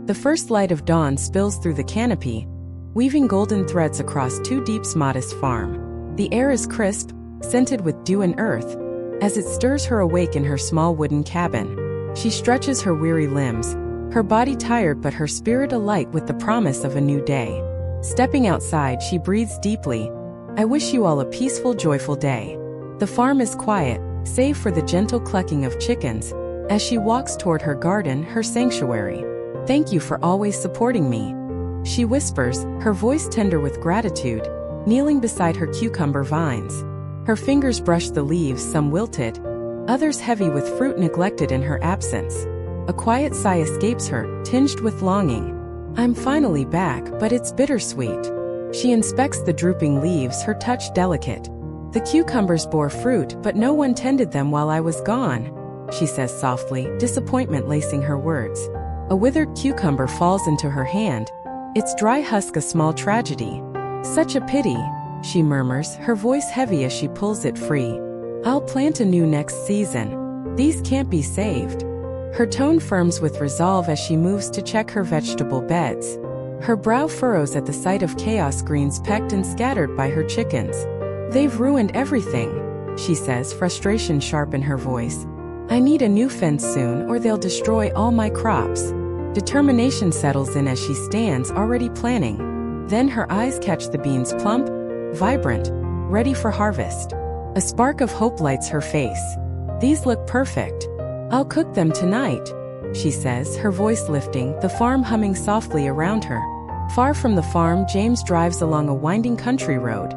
The first light of dawn spills through the canopy, weaving golden threads across Tu Diep's modest farm. The air is crisp, scented with dew and earth, as it stirs her awake in her small wooden cabin. She stretches her weary limbs, her body tired but her spirit alight with the promise of a new day. Stepping outside, she breathes deeply. I wish you all a peaceful, joyful day. The farm is quiet, save for the gentle clucking of chickens, as she walks toward her garden, her sanctuary. Thank you for always supporting me, she whispers, her voice tender with gratitude, kneeling beside her cucumber vines. Her fingers brush the leaves, some wilted, others heavy with fruit neglected in her absence. A quiet sigh escapes her, tinged with longing. I'm finally back, but it's bittersweet. She inspects the drooping leaves, her touch delicate. The cucumbers bore fruit, but no one tended them while I was gone, she says softly, disappointment lacing her words. A withered cucumber falls into her hand, its dry husk a small tragedy. Such a pity, she murmurs, her voice heavy as she pulls it free. I'll plant anew next season. These can't be saved. Her tone firms with resolve as she moves to check her vegetable beds. Her brow furrows at the sight of chaos, greens pecked and scattered by her chickens. They've ruined everything, she says, frustration sharp in her voice. I need a new fence soon or they'll destroy all my crops. Determination settles in as she stands, already planning. Then her eyes catch the beans, plump, vibrant, ready for harvest. A spark of hope lights her face. These look perfect. I'll cook them tonight, she says, her voice lifting, the farm humming softly around her. Far from the farm, James drives along a winding country road,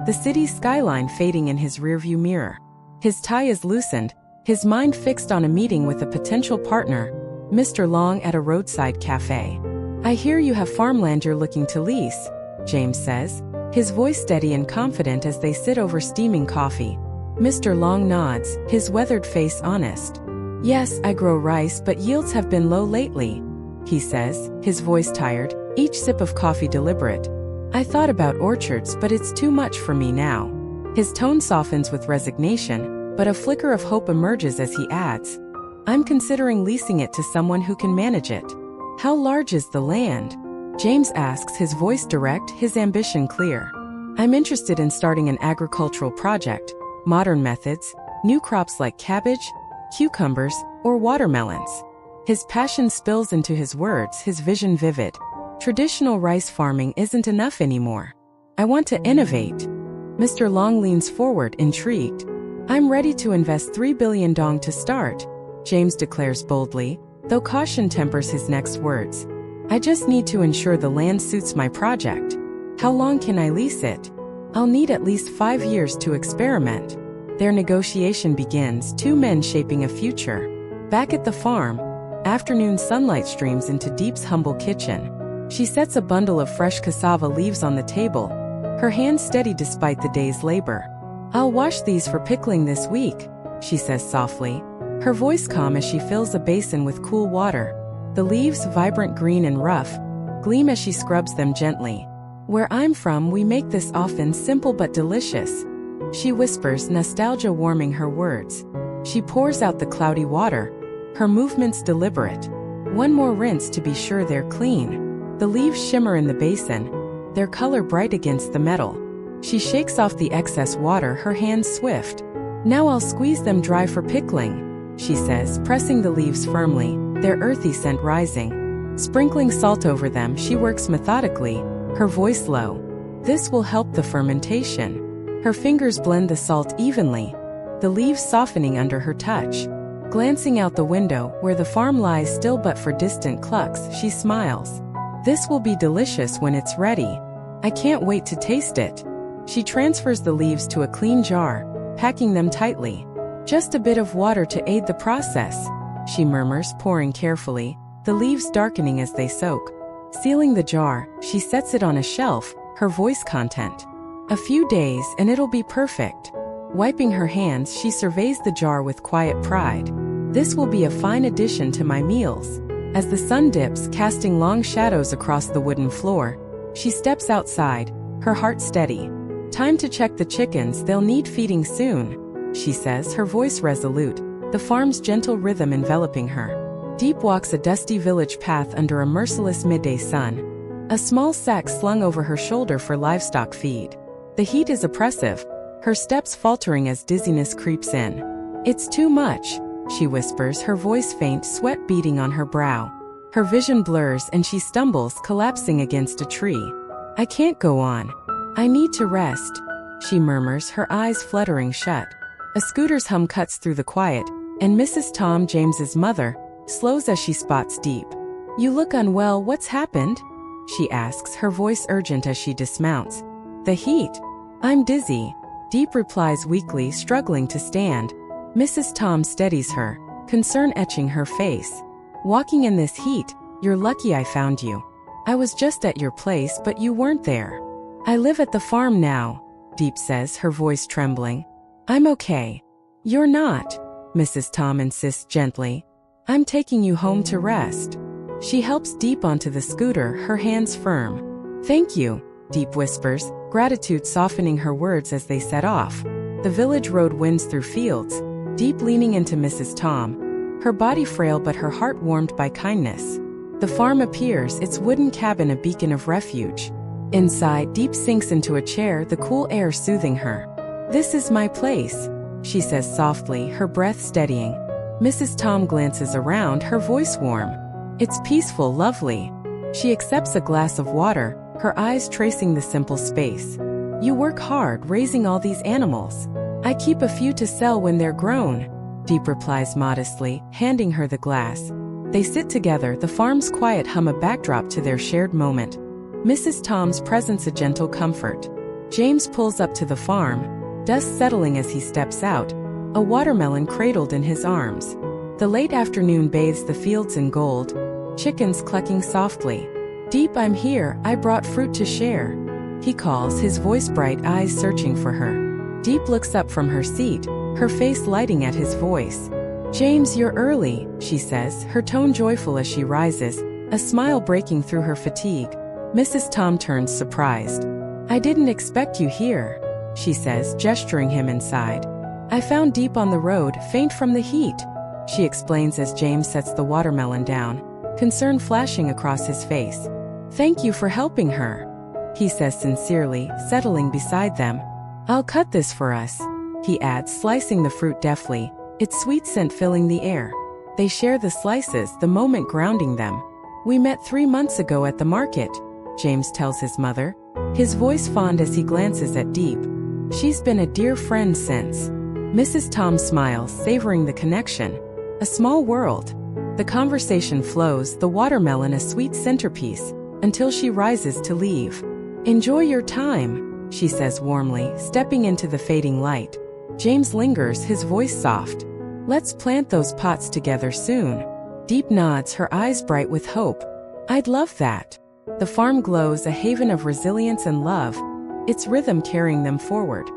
the city's skyline fading in his rearview mirror. His tie is loosened, his mind fixed on a meeting with a potential partner, Mr. Long, at a roadside cafe. I hear you have farmland you're looking to lease, James says, his voice steady and confident as they sit over steaming coffee. Mr. Long nods, his weathered face honest. Yes, I grow rice, but yields have been low lately, he says, his voice tired, each sip of coffee deliberate. I thought about orchards, but it's too much for me now. His tone softens with resignation, but a flicker of hope emerges as he adds, I'm considering leasing it to someone who can manage it. How large is the land? James asks, his voice direct, his ambition clear. I'm interested in starting an agricultural project, modern methods, new crops like cabbage, cucumbers, or watermelons. His passion spills into his words, his vision vivid. Traditional rice farming isn't enough anymore. I want to innovate. Mr. Long leans forward, intrigued. I'm ready to invest 3 billion dong to start, James declares boldly, though caution tempers his next words. I just need to ensure the land suits my project. How long can I lease it? I'll need at least 5 years to experiment. Their negotiation begins, two men shaping a future. Back at the farm, afternoon sunlight streams into Diep's humble kitchen. She sets a bundle of fresh cassava leaves on the table, her hands steady despite the day's labor. I'll wash these for pickling this week, she says softly, her voice calm as she fills a basin with cool water. The leaves, vibrant green and rough, gleam as she scrubs them gently. Where I'm from, we make this often, simple but delicious, she whispers, nostalgia warming her words. She pours out the cloudy water, her movements deliberate. One more rinse to be sure they're clean. The leaves shimmer in the basin, their color bright against the metal. She shakes off the excess water, her hands swift. Now I'll squeeze them dry for pickling, she says, pressing the leaves firmly, their earthy scent rising. Sprinkling salt over them, she works methodically, her voice low. This will help the fermentation. Her fingers blend the salt evenly, the leaves softening under her touch. Glancing out the window, where the farm lies still but for distant clucks, she smiles. This will be delicious when it's ready. I can't wait to taste it. She transfers the leaves to a clean jar, packing them tightly. Just a bit of water to aid the process, she murmurs, pouring carefully, the leaves darkening as they soak. Sealing the jar, she sets it on a shelf, her voice content. A few days and it'll be perfect. Wiping her hands, she surveys the jar with quiet pride. This will be a fine addition to my meals. As the sun dips, casting long shadows across the wooden floor, she steps outside, her heart steady. Time to check the chickens, they'll need feeding soon, she says, her voice resolute, the farm's gentle rhythm enveloping her. Diep walks a dusty village path under a merciless midday sun, a small sack slung over her shoulder for livestock feed. The heat is oppressive, her steps faltering as dizziness creeps in. "It's too much," she whispers, her voice faint, sweat beading on her brow. Her vision blurs and she stumbles, collapsing against a tree. "I can't go on. I need to rest," she murmurs, her eyes fluttering shut. A scooter's hum cuts through the quiet, and Mrs. Tom, James's mother, slows as she spots Diep. "You look unwell, what's happened?" she asks, her voice urgent as she dismounts. "The heat. I'm dizzy," Diep replies weakly, struggling to stand. Mrs. Tom steadies her, concern etching her face. "Walking in this heat, you're lucky I found you. I was just at your place but you weren't there." "I live at the farm now," Diep says, her voice trembling. "I'm okay." "You're not," Mrs. Tom insists gently. "I'm taking you home to rest." She helps Diep onto the scooter, her hands firm. "Thank you," Diep whispers, gratitude softening her words as they set off. The village road winds through fields, Diep leaning into Mrs. Tom, her body frail but her heart warmed by kindness. The farm appears, its wooden cabin a beacon of refuge. Inside, Diep sinks into a chair, the cool air soothing her. "This is my place," she says softly, her breath steadying. Mrs. Tom glances around, her voice warm. "It's peaceful, lovely." She accepts a glass of water, her eyes tracing the simple space. "You work hard raising all these animals." "I keep a few to sell when they're grown," Diep replies modestly, handing her the glass. They sit together, the farm's quiet hum a backdrop to their shared moment. Mrs. Tom's presence a gentle comfort. James pulls up to the farm, dust settling as he steps out, a watermelon cradled in his arms. The late afternoon bathes the fields in gold, chickens clucking softly. "Diep, I'm here, I brought fruit to share," he calls, his voice bright, eyes searching for her. Diep looks up from her seat, her face lighting at his voice. "James, you're early," she says, her tone joyful as she rises, a smile breaking through her fatigue. Mrs. Tom turns surprised. "I didn't expect you here," she says, gesturing him inside. "I found Diep on the road, faint from the heat," she explains as James sets the watermelon down, concern flashing across his face. "Thank you for helping her," he says sincerely, settling beside them. "I'll cut this for us," he adds, slicing the fruit deftly, its sweet scent filling the air. They share the slices, the moment grounding them. "We met 3 months ago at the market," James tells his mother, his voice fond as he glances at Diep. "She's been a dear friend since." Mrs. Tom smiles, savoring the connection. A small world. The conversation flows, the watermelon a sweet centerpiece, until she rises to leave. "Enjoy your time," she says warmly, stepping into the fading light. James lingers, his voice soft. "Let's plant those pots together soon." Diep nods, her eyes bright with hope. "I'd love that." The farm glows, a haven of resilience and love, its rhythm carrying them forward.